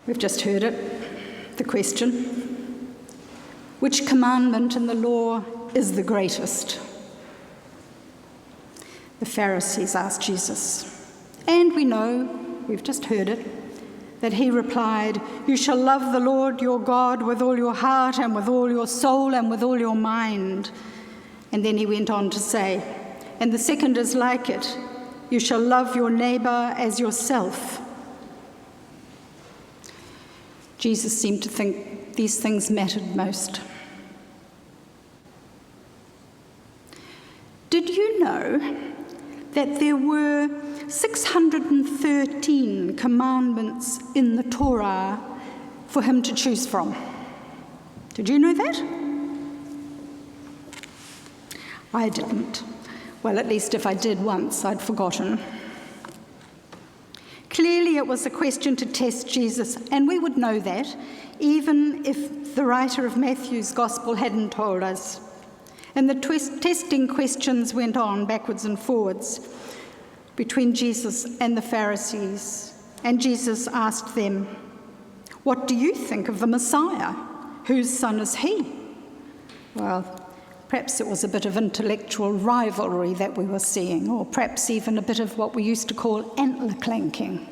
We've just heard it, the question. Which commandment in the law is the greatest? The Pharisees asked Jesus, and we know, we've just heard it, that he replied, "You shall love the Lord your God with all your heart and with all your soul and with all your mind." And then he went on to say, "And the second is like it, you shall love your neighbour as yourself." Jesus seemed to think these things mattered most. Did you know that there were 613 commandments in the Torah for him to choose from? Did you know that? I didn't. Well, at least if I did once, I'd forgotten. Clearly, it was a question to test Jesus, and we would know that, even if the writer of Matthew's Gospel hadn't told us. And the testing questions went on backwards and forwards between Jesus and the Pharisees. And Jesus asked them, "What do you think of the Messiah? Whose son is he?" Well, perhaps it was a bit of intellectual rivalry that we were seeing, or perhaps even a bit of what we used to call antler clanking.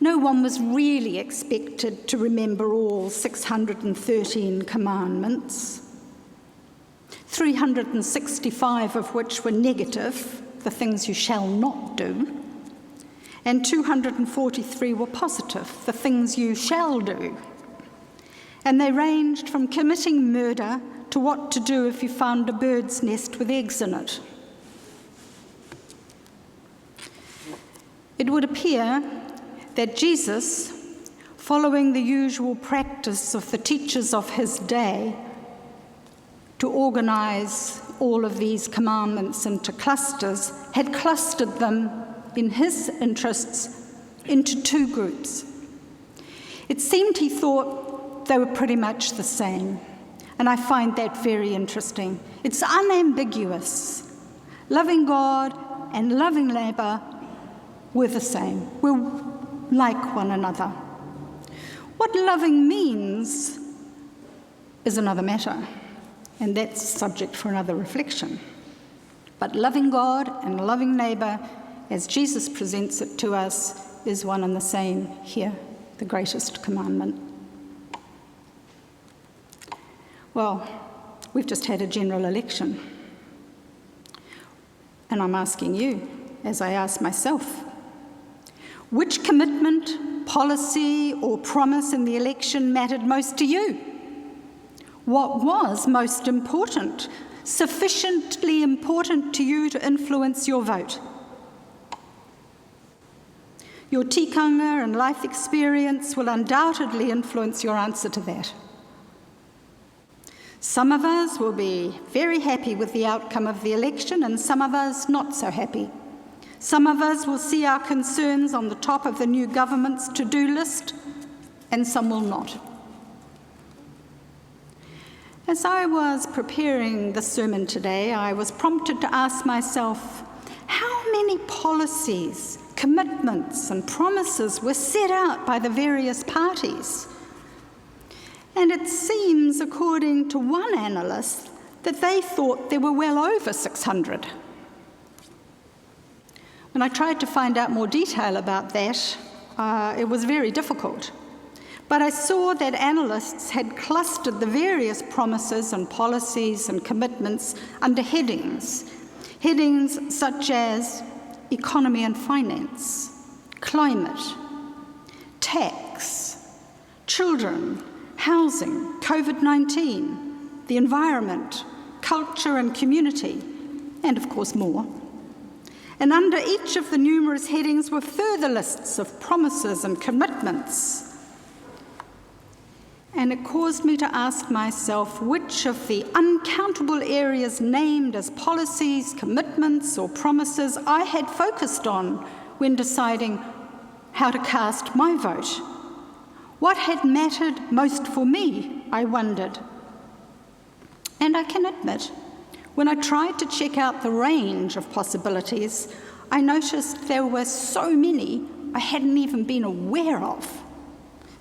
No one was really expected to remember all 613 commandments, 365 of which were negative, the things you shall not do, and 243 were positive, the things you shall do. And they ranged from committing murder to what to do if you found a bird's nest with eggs in it. It would appear that Jesus, following the usual practice of the teachers of his day to organise all of these commandments into clusters, had clustered them in his interests into two groups. It seemed he thought they were pretty much the same, and I find that very interesting. It's unambiguous. Loving God and loving neighbour were the same. We're like one another. What loving means is another matter, and that's subject for another reflection. But loving God and loving neighbour, as Jesus presents it to us, is one and the same here, the greatest commandment. Well, we've just had a general election, and I'm asking you, as I ask myself, which commitment, policy, or promise in the election mattered most to you? What was most important, sufficiently important to you to influence your vote? Your tikanga and life experience will undoubtedly influence your answer to that. Some of us will be very happy with the outcome of the election, and some of us not so happy. Some of us will see our concerns on the top of the new government's to-do list, and some will not. As I was preparing the sermon today, I was prompted to ask myself, how many policies, commitments, and promises were set out by the various parties? And it seems, according to one analyst, that they thought there were well over 600. When I tried to find out more detail about that, it was very difficult. But I saw that analysts had clustered the various promises and policies and commitments under headings such as economy and finance, climate, tax, children, housing, COVID-19, the environment, culture and community, and of course more. And under each of the numerous headings were further lists of promises and commitments. And it caused me to ask myself which of the uncountable areas named as policies, commitments, or promises I had focused on when deciding how to cast my vote. What had mattered most for me, I wondered. And I can admit, when I tried to check out the range of possibilities, I noticed there were so many I hadn't even been aware of.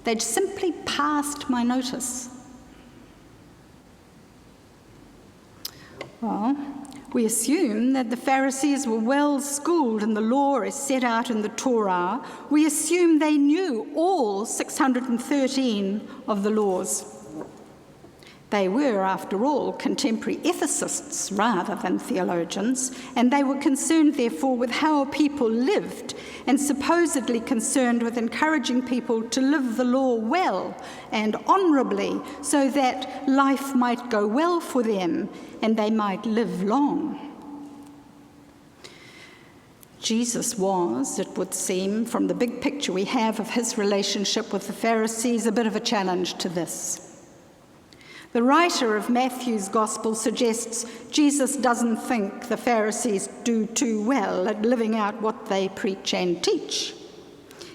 They'd simply passed my notice. Well, we assume that the Pharisees were well schooled in the law as set out in the Torah. We assume they knew all 613 of the laws. They were, after all, contemporary ethicists rather than theologians, and they were concerned, therefore, with how people lived, and supposedly concerned with encouraging people to live the law well and honourably, so that life might go well for them and they might live long. Jesus was, it would seem, from the big picture we have of his relationship with the Pharisees, a bit of a challenge to this. The writer of Matthew's Gospel suggests Jesus doesn't think the Pharisees do too well at living out what they preach and teach.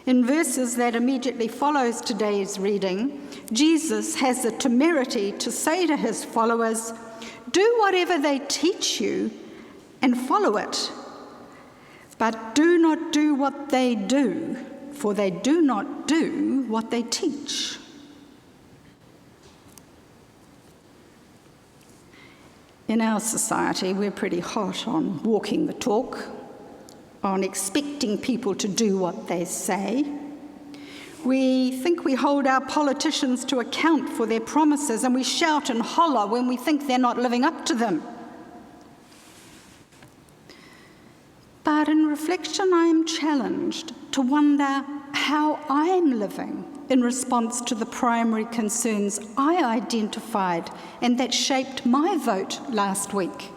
In verses that immediately follows today's reading, Jesus has the temerity to say to his followers, "Do whatever they teach you and follow it, but do not do what they do, for they do not do what they teach." In our society, we're pretty hot on walking the talk, on expecting people to do what they say. We think we hold our politicians to account for their promises, and we shout and holler when we think they're not living up to them. But in reflection, I am challenged to wonder how I'm living in response to the primary concerns I identified and that shaped my vote last week.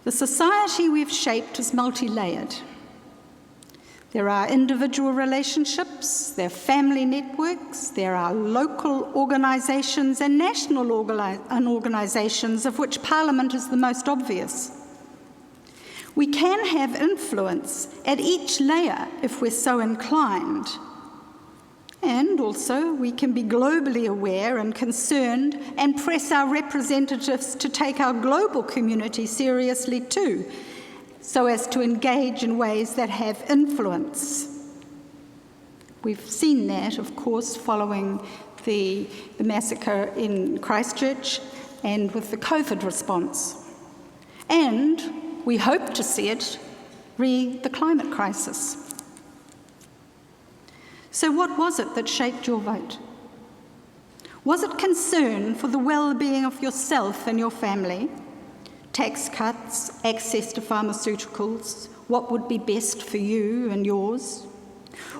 The society we've shaped is multi-layered. There are individual relationships, there are family networks, there are local organisations and national organisations, of which Parliament is the most obvious. We can have influence at each layer if we're so inclined. And also, we can be globally aware and concerned and press our representatives to take our global community seriously too, so as to engage in ways that have influence. We've seen that, of course, following the massacre in Christchurch and with the COVID response. And we hope to see it re the climate crisis. So what was it that shaped your vote? Was it concern for the well-being of yourself and your family? Tax cuts, access to pharmaceuticals, what would be best for you and yours?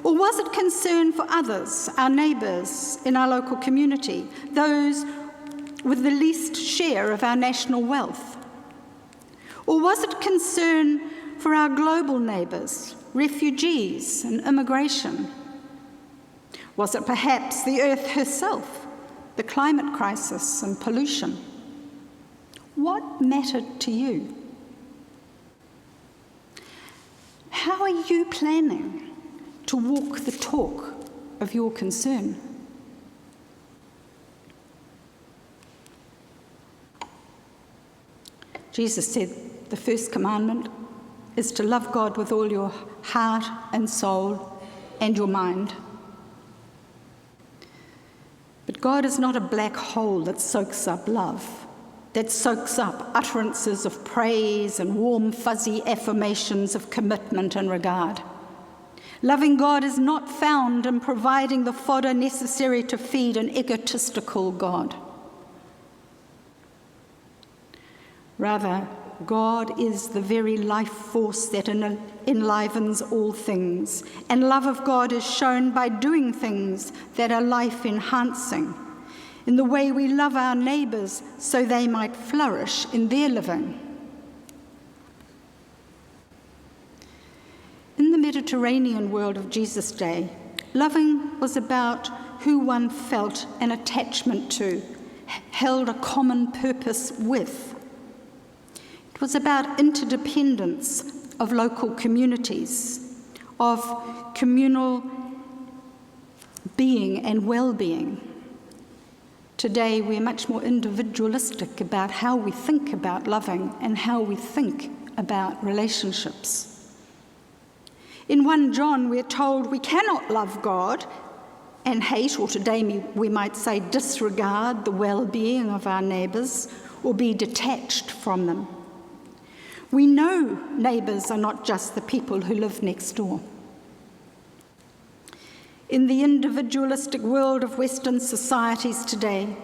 Or was it concern for others, our neighbours in our local community, those with the least share of our national wealth? Or was it concern for our global neighbours, refugees and immigration? Was it perhaps the earth herself, the climate crisis and pollution? What mattered to you? How are you planning to walk the talk of your concern? Jesus said the first commandment is to love God with all your heart and soul and your mind. But God is not a black hole that soaks up love, that soaks up utterances of praise and warm, fuzzy affirmations of commitment and regard. Loving God is not found in providing the fodder necessary to feed an egotistical God. Rather, God is the very life force that enlivens all things, and love of God is shown by doing things that are life-enhancing, in the way we love our neighbours so they might flourish in their living. In the Mediterranean world of Jesus' day, loving was about who one felt an attachment to, held a common purpose with. It was about interdependence of local communities, of communal being and well-being. Today, we're much more individualistic about how we think about loving and how we think about relationships. In 1 John, we're told we cannot love God and hate, or today we might say disregard, the well-being of our neighbours or be detached from them. We know neighbours are not just the people who live next door. In the individualistic world of Western societies today,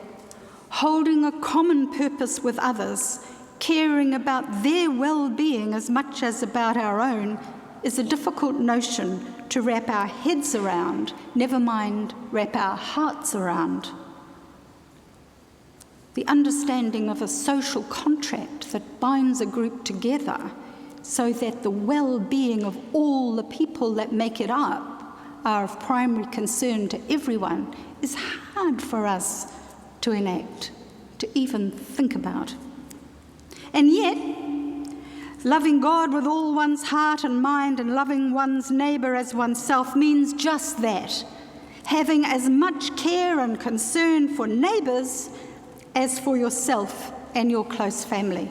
holding a common purpose with others, caring about their well-being as much as about our own, is a difficult notion to wrap our heads around, never mind wrap our hearts around. The understanding of a social contract that binds a group together so that the well-being of all the people that make it up are of primary concern to everyone is hard for us to enact, to even think about. And yet, loving God with all one's heart and mind and loving one's neighbour as oneself means just that, having as much care and concern for neighbours as for yourself and your close family.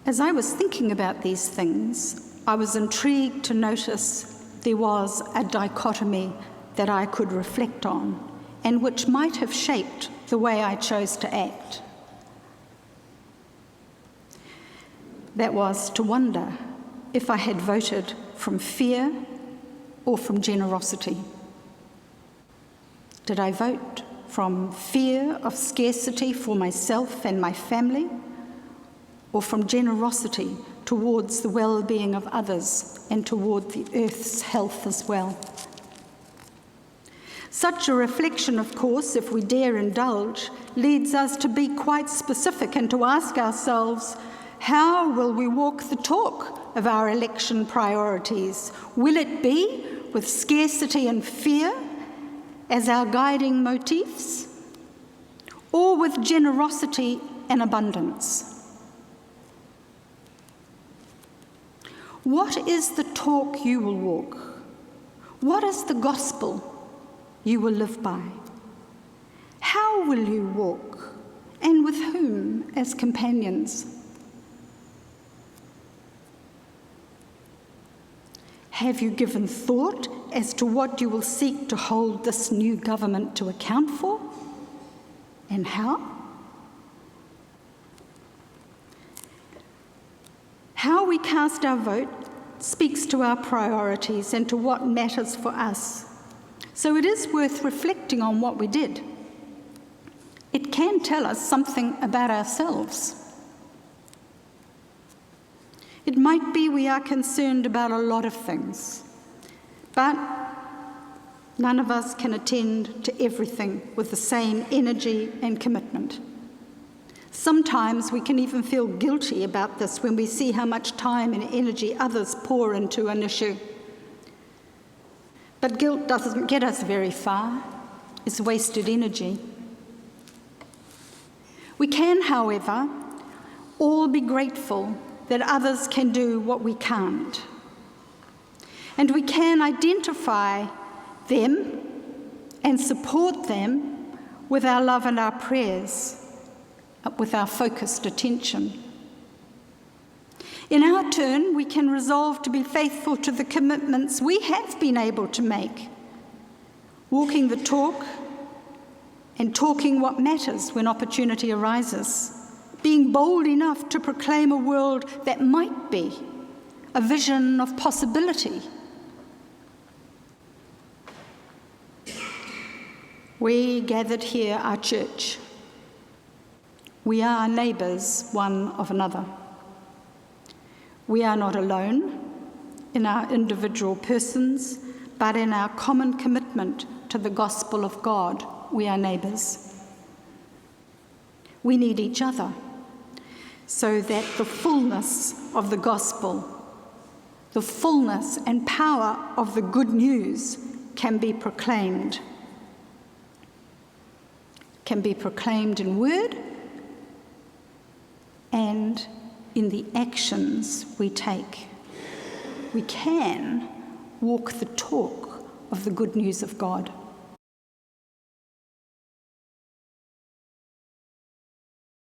As I was thinking about these things, I was intrigued to notice there was a dichotomy that I could reflect on and which might have shaped the way I chose to act. That was to wonder if I had voted from fear or from generosity. Did I vote from fear of scarcity for myself and my family, or from generosity towards the well-being of others and toward the earth's health as well? Such a reflection, of course, if we dare indulge, leads us to be quite specific and to ask ourselves, how will we walk the talk of our election priorities? Will it be with scarcity and fear as our guiding motifs, or with generosity and abundance? What is the talk you will walk? What is the gospel you will live by? How will you walk, and with whom as companions? Have you given thought as to what you will seek to hold this new government to account for, and how? How we cast our vote speaks to our priorities and to what matters for us. So it is worth reflecting on what we did. It can tell us something about ourselves. It might be we are concerned about a lot of things, but none of us can attend to everything with the same energy and commitment. Sometimes we can even feel guilty about this when we see how much time and energy others pour into an issue. But guilt doesn't get us very far. It's wasted energy. We can, however, all be grateful that others can do what we can't. And we can identify them and support them with our love and our prayers, with our focused attention. In our turn, we can resolve to be faithful to the commitments we have been able to make, walking the talk and talking what matters when opportunity arises, being bold enough to proclaim a world that might be, a vision of possibility. We gathered here our church. We are neighbours one of another. We are not alone in our individual persons, but in our common commitment to the gospel of God, we are neighbours. We need each other so that the fullness of the gospel, the fullness and power of the good news can be proclaimed. Can be proclaimed in word and in the actions we take. We can walk the talk of the good news of God.